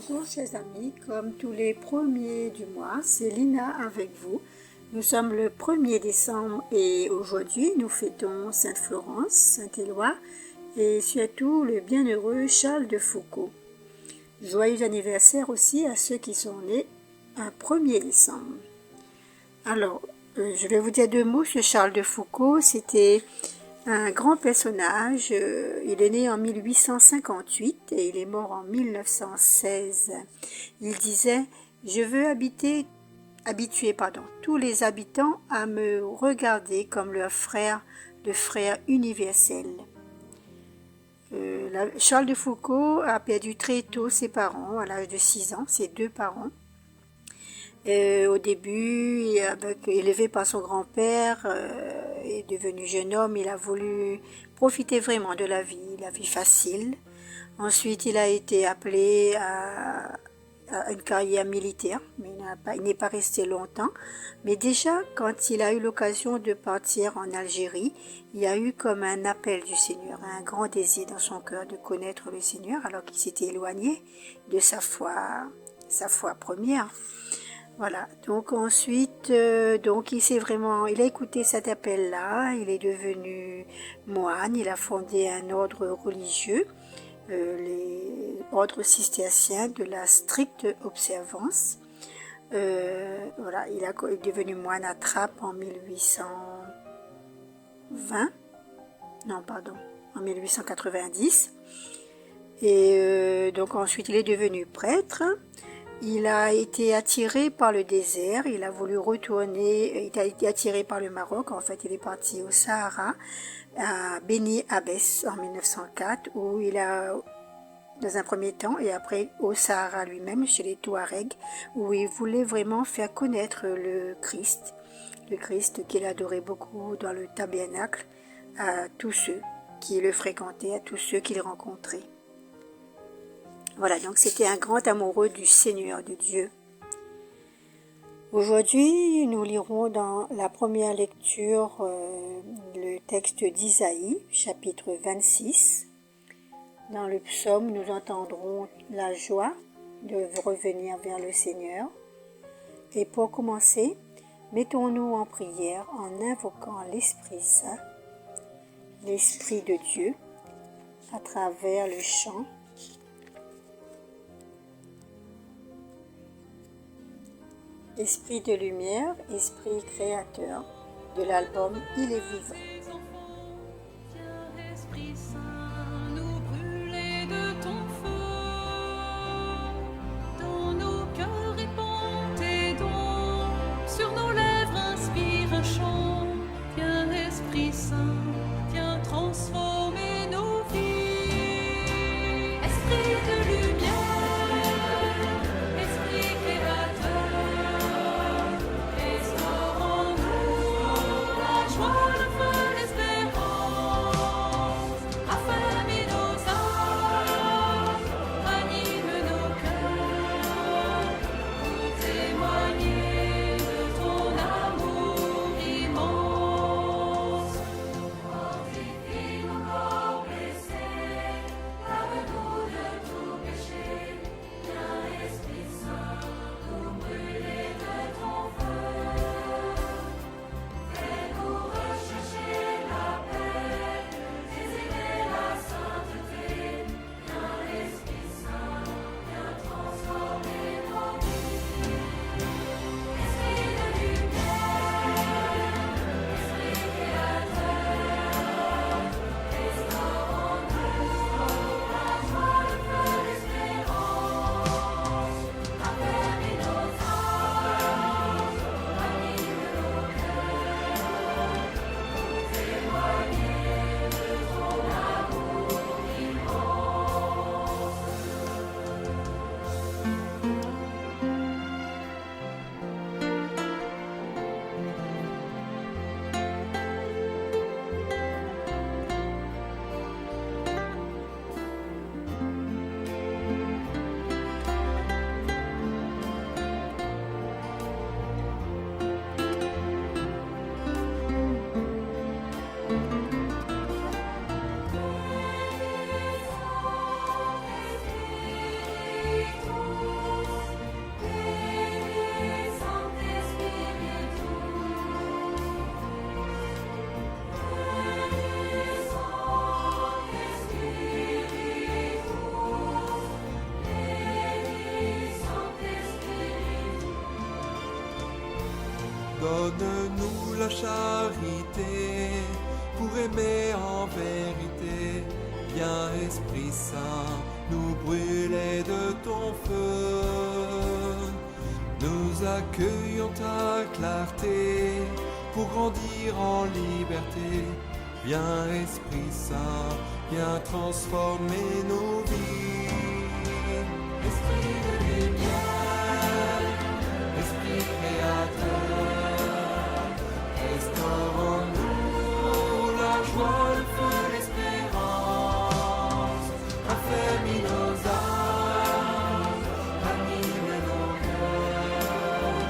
Bonjour chers amis, comme tous les premiers du mois, c'est Lina avec vous. Nous sommes le 1er décembre et aujourd'hui nous fêtons Sainte Florence, Saint-Éloi et surtout le bienheureux Charles de Foucauld. Joyeux anniversaire aussi à ceux qui sont nés un 1er décembre. Alors, je vais vous dire deux mots sur Charles de Foucauld. C'était un grand personnage. Il est né en 1858 et il est mort en 1916. Il disait « Je veux habituer tous les habitants à me regarder comme leur frère, le frère universel. » Charles de Foucauld a perdu très tôt ses parents, à l'âge de 6 ans, ses deux parents. Au début, élevé par son grand-père, est devenu jeune homme, il a voulu profiter vraiment de la vie facile. Ensuite, il a été appelé à une carrière militaire, mais il n'est pas resté longtemps. Mais déjà, quand il a eu l'occasion de partir en Algérie, il y a eu comme un appel du Seigneur, un grand désir dans son cœur de connaître le Seigneur, alors qu'il s'était éloigné de sa foi première. Voilà, donc ensuite, il a écouté cet appel-là, il est devenu moine, il a fondé un ordre religieux, les ordres cisterciens de la stricte observance. Il est devenu moine à Trappes en 1890. Et donc ensuite, il est devenu prêtre. Il a été attiré par le désert, il a voulu retourner, il a été attiré par le Maroc, en fait il est parti au Sahara, à Beni Abbès en 1904, où il a, dans un premier temps, et après au Sahara lui-même, chez les Touaregs, où il voulait vraiment faire connaître le Christ qu'il adorait beaucoup dans le tabernacle, à tous ceux qui le fréquentaient, à tous ceux qu'il rencontrait. Voilà, donc c'était un grand amoureux du Seigneur, de Dieu. Aujourd'hui, nous lirons dans la première lecture le texte d'Isaïe, chapitre 26. Dans le psaume, nous entendrons la joie de revenir vers le Seigneur. Et pour commencer, mettons-nous en prière en invoquant l'Esprit Saint, l'Esprit de Dieu, à travers le chant. Esprit de lumière, esprit créateur, de l'album Il est vivant. Esprit Saint, nous brûler de ton feu, dans nos cœurs répand tes dons, sur nos lèvres inspire un chant. Viens Esprit Saint, viens transformer nos vies. Esprit de lumière, esprit créateur. donne-nous la charité pour aimer en vérité. Viens Esprit Saint, nous brûler de ton feu. Nous accueillons ta clarté pour grandir en liberté. Viens Esprit Saint, viens transformer nos vies. Esprit de lumière, Esprit créateur, restaure en nous la joie, le feu, l'espérance. Affermis nos âmes, anime nos cœurs,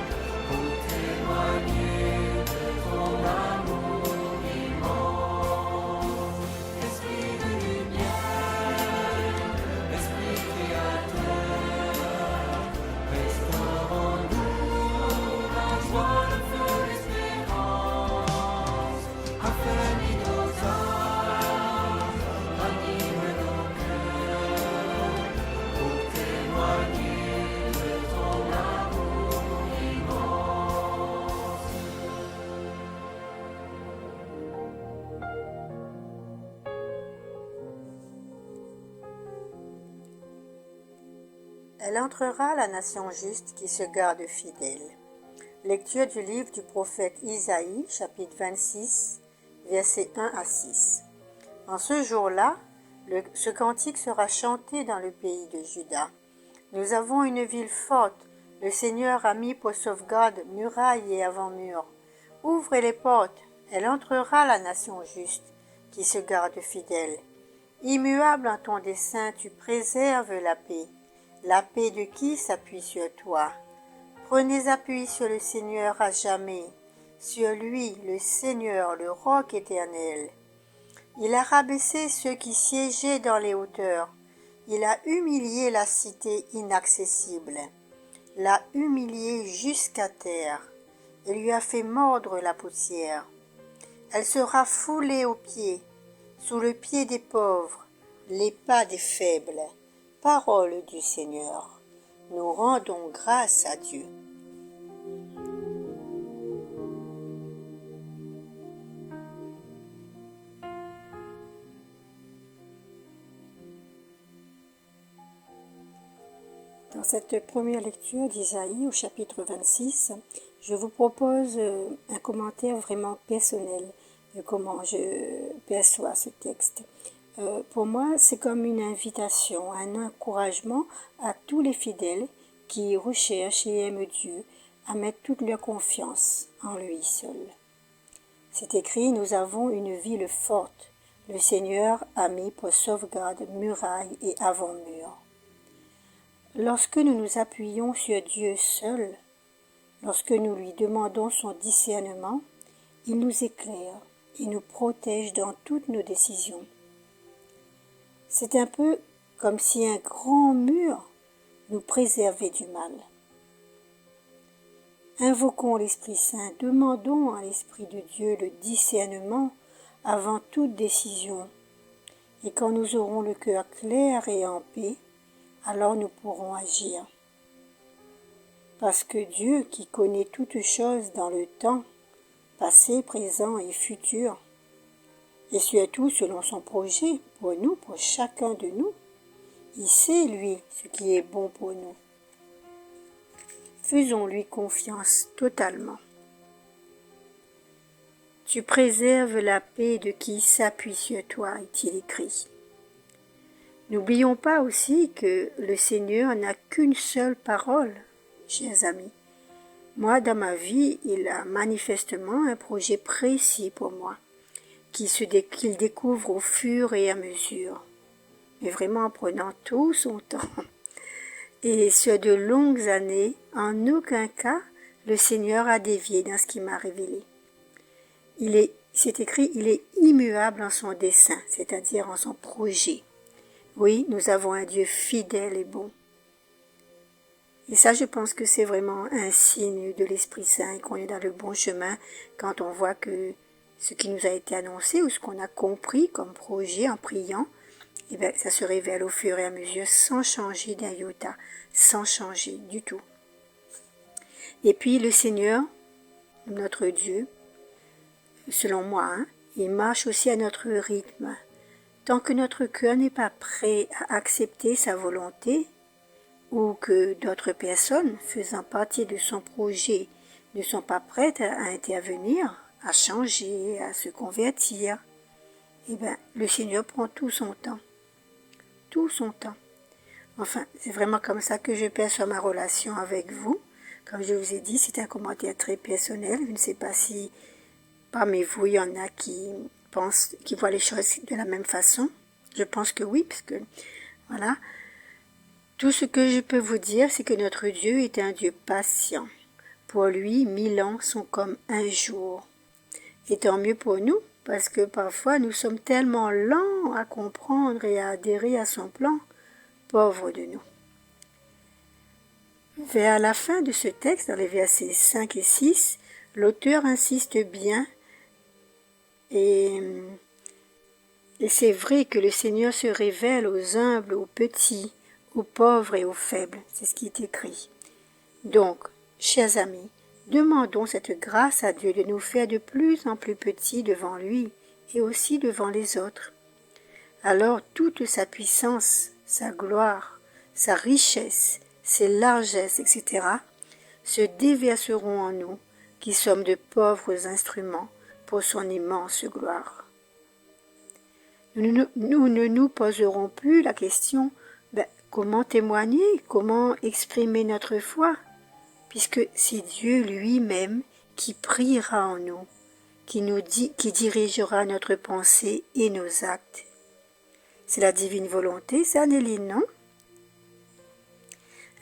pour témoigner de ton amour immense. Esprit de lumière, Esprit créateur, restaure en nous la joie, le feu, l'espérance. Affermis nos âmes, anime nos cœurs, pour témoigner de ton amour immense. Elle entrera la nation juste qui se garde fidèle. Lecture du livre du prophète Isaïe, chapitre 26, versets 1 à 6. En ce jour-là, ce cantique sera chanté dans le pays de Juda. Nous avons une ville forte. Le Seigneur a mis pour sauvegarde murailles et avant-murs. Ouvrez les portes. Elle entrera la nation juste qui se garde fidèle. Immuable en ton dessein, tu préserves la paix. La paix de qui s'appuie sur toi. Prenez appui sur le Seigneur à jamais, sur lui, le Seigneur, le roc éternel. Il a rabaissé ceux qui siégeaient dans les hauteurs. Il a humilié la cité inaccessible, l'a humiliée jusqu'à terre, et lui a fait mordre la poussière. Elle sera foulée aux pieds, sous le pied des pauvres, les pas des faibles. Parole du Seigneur. Nous rendons grâce à Dieu. Dans cette première lecture d'Isaïe au chapitre 26, je vous propose un commentaire vraiment personnel de comment je perçois ce texte. Pour moi, c'est comme une invitation, un encouragement à tous les fidèles qui recherchent et aiment Dieu à mettre toute leur confiance en lui seul. C'est écrit, nous avons une ville forte. Le Seigneur a mis pour sauvegarde murailles et avant-murs. Lorsque nous nous appuyons sur Dieu seul, lorsque nous lui demandons son discernement, il nous éclaire et nous protège dans toutes nos décisions. C'est un peu comme si un grand mur nous préservait du mal. Invoquons l'Esprit Saint, demandons à l'Esprit de Dieu le discernement avant toute décision. Et quand nous aurons le cœur clair et en paix, alors nous pourrons agir. Parce que Dieu, qui connaît toutes choses dans le temps, passé, présent et futur, et surtout selon son projet pour nous, pour chacun de nous, il sait, lui, ce qui est bon pour nous. Faisons-lui confiance totalement. Tu préserves la paix de qui s'appuie sur toi, est-il écrit. N'oublions pas aussi que le Seigneur n'a qu'une seule parole, chers amis. Moi, dans ma vie, il a manifestement un projet précis pour moi, qu'il découvre au fur et à mesure, mais vraiment en prenant tout son temps. Et sur de longues années, en aucun cas, le Seigneur a dévié dans ce qu'il m'a révélé. C'est écrit, il est immuable en son dessein, c'est-à-dire en son projet. Oui, nous avons un Dieu fidèle et bon. Et ça, je pense que c'est vraiment un signe de l'Esprit Saint, qu'on est dans le bon chemin quand on voit que ce qui nous a été annoncé ou ce qu'on a compris comme projet en priant, eh bien, ça se révèle au fur et à mesure sans changer d'un iota, sans changer du tout. Et puis le Seigneur notre Dieu, selon moi, hein, il marche aussi à notre rythme. Tant que notre cœur n'est pas prêt à accepter sa volonté, ou que d'autres personnes faisant partie de son projet ne sont pas prêtes à intervenir, à changer, à se convertir, eh bien, le Seigneur prend tout son temps. Tout son temps. Enfin, c'est vraiment comme ça que je perçois ma relation avec vous. Comme je vous ai dit, c'est un commentaire très personnel. Je ne sais pas si parmi vous, il y en a qui pensent, qui voient les choses de la même façon. Je pense que oui, parce que, voilà. Tout ce que je peux vous dire, c'est que notre Dieu est un Dieu patient. Pour lui, 1000 ans sont comme un jour. Et tant mieux pour nous, parce que parfois nous sommes tellement lents à comprendre et à adhérer à son plan. Pauvres de nous. Vers la fin de ce texte, dans les versets 5 et 6, l'auteur insiste bien et c'est vrai que le Seigneur se révèle aux humbles, aux petits, aux pauvres et aux faibles. C'est ce qui est écrit. Donc, chers amis, demandons cette grâce à Dieu de nous faire de plus en plus petits devant lui et aussi devant les autres. Alors toute sa puissance, sa gloire, sa richesse, ses largesses, etc., se déverseront en nous, qui sommes de pauvres instruments pour son immense gloire. Nous ne nous poserons plus la question comment témoigner, comment exprimer notre foi, puisque c'est Dieu lui-même qui priera en nous, qui dirigera notre pensée et nos actes. C'est la divine volonté, c'est Annéline, non?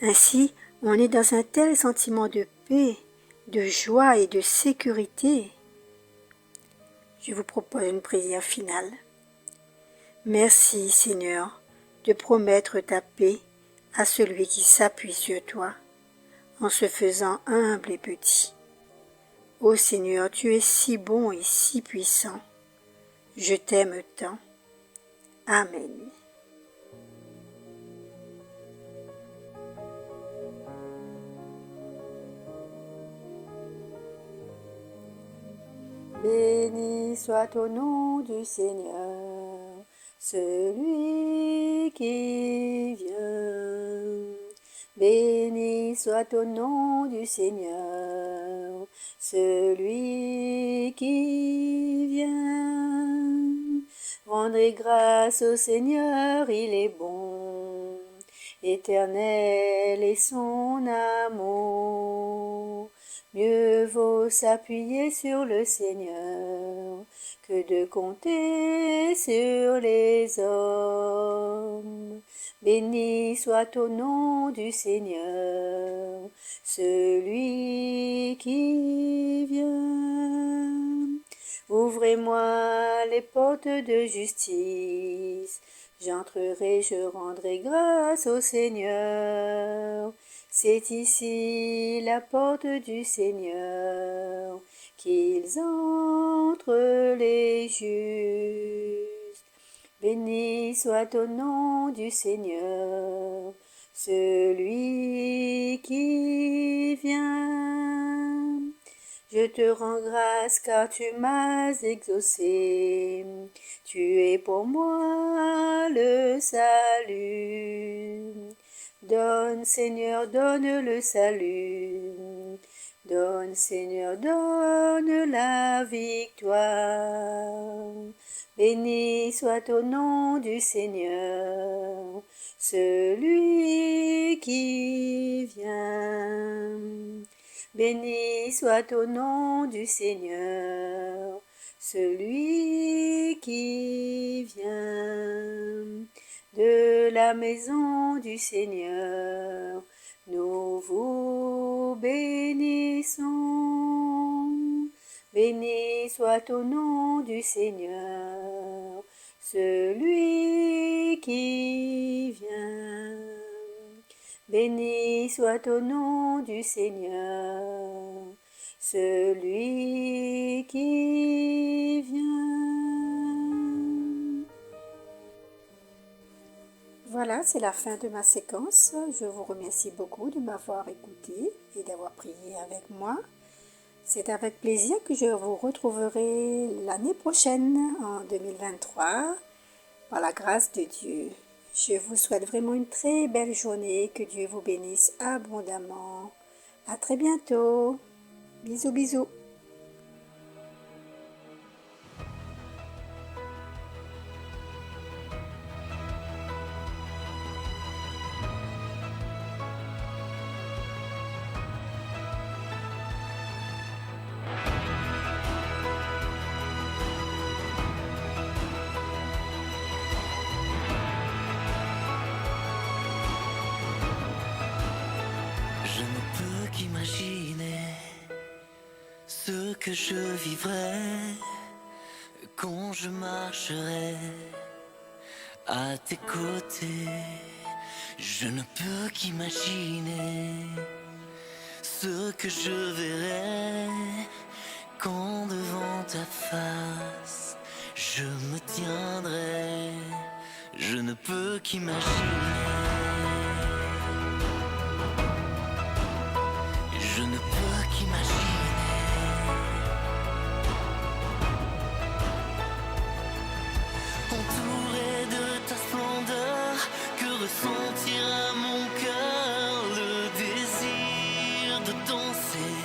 Ainsi, on est dans un tel sentiment de paix, de joie et de sécurité. Je vous propose une prière finale. Merci, Seigneur, de promettre ta paix à celui qui s'appuie sur toi, en se faisant humble et petit. Ô Seigneur, tu es si bon et si puissant. Je t'aime tant. Amen. Béni soit au nom du Seigneur, celui qui vient. Béni soit au nom du Seigneur, celui qui vient. Rendez grâce au Seigneur, il est bon, éternel est son amour. Mieux vaut s'appuyer sur le Seigneur que de compter sur les hommes. Béni soit au nom du Seigneur, celui qui vient. Ouvrez-moi les portes de justice, j'entrerai, je rendrai grâce au Seigneur. C'est ici la porte du Seigneur, qu'ils entrent les justes. Béni soit au nom du Seigneur, celui qui vient. Je te rends grâce car tu m'as exaucé, tu es pour moi le salut. Donne Seigneur, donne le salut, donne Seigneur, donne la victoire. Béni soit au nom du Seigneur, celui qui vient. Béni soit au nom du Seigneur, celui qui vient. De la maison du Seigneur, nous vous bénissons. Béni soit au nom du Seigneur, celui qui vient. Béni soit au nom du Seigneur, celui qui vient. Voilà, c'est la fin de ma séquence. Je vous remercie beaucoup de m'avoir écouté et d'avoir prié avec moi. C'est avec plaisir que je vous retrouverai l'année prochaine, en 2023, par la grâce de Dieu. Je vous souhaite vraiment une très belle journée, que Dieu vous bénisse abondamment. À très bientôt. Bisous, bisous. Je ne peux qu'imaginer ce que je vivrai quand je marcherai à tes côtés. Je ne peux qu'imaginer ce que je verrai quand devant ta face je me tiendrai. Je ne peux qu'imaginer. Je ne peux qu'imaginer. Entouré de ta splendeur, que ressentira mon cœur, le désir de danser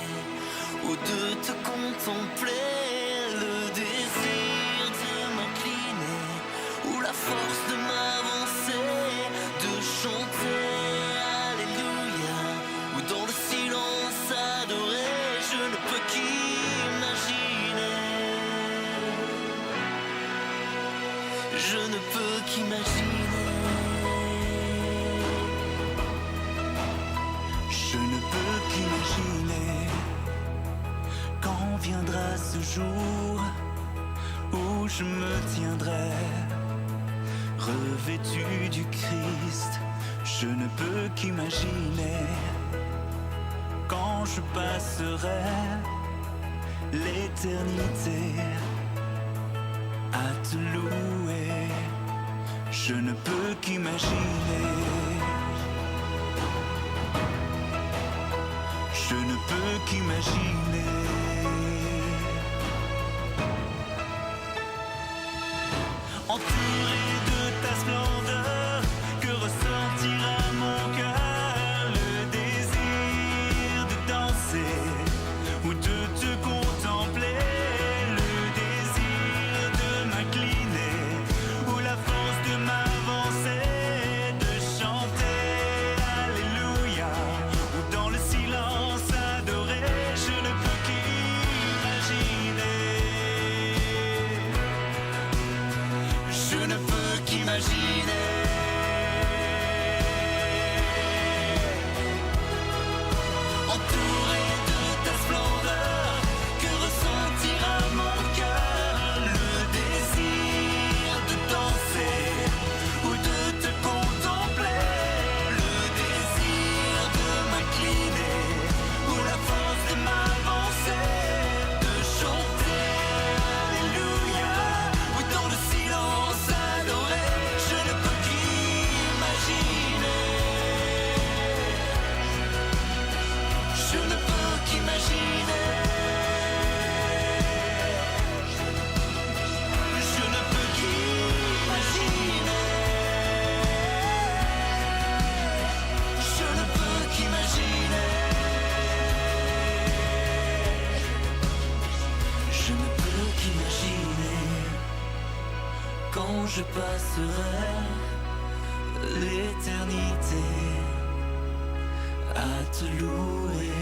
ou de te contempler, le désir de m'incliner ou la force de m'avancer, de chanter Alléluia ou dans le silence adorer. Je ne peux qu'imaginer. Je ne peux qu'imaginer. Je ne peux qu'imaginer quand viendra ce jour où je me tiendrai revêtu du Christ. Je ne peux qu'imaginer quand je passerai l'éternité à te louer. Je ne peux qu'imaginer. Je ne peux qu'imaginer. Entouré de ta splendeur, que ressentira mon cœur, le désir de danser ou de te contempler, le désir de m'incliner ou la force de m'avancer, de chanter Alléluia ou dans le silence adorer. Je ne peux qu'imaginer. Je ne peux qu'imaginer. Entouré de ta splendeur, que ressentira mon cœur, le désir de danser ou de te contempler, le désir de m'incliner ou la force de m'avancer, de chanter Alléluia ou dans le silence adorer. Je ne peux qu'imaginer. Je ne peux qu'imaginer. Je ne peux qu'imaginer. Je ne peux qu'imaginer. Je ne peux qu'imaginer quand je passerai l'éternité à te louer.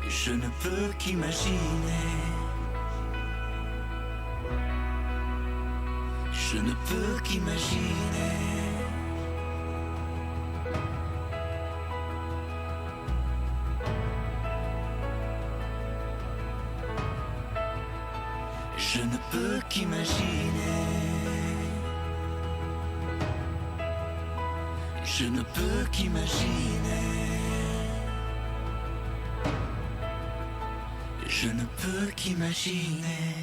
Je ne peux qu'imaginer. Je ne peux qu'imaginer. Je ne peux qu'imaginer. Je ne peux qu'imaginer. Je ne peux qu'imaginer.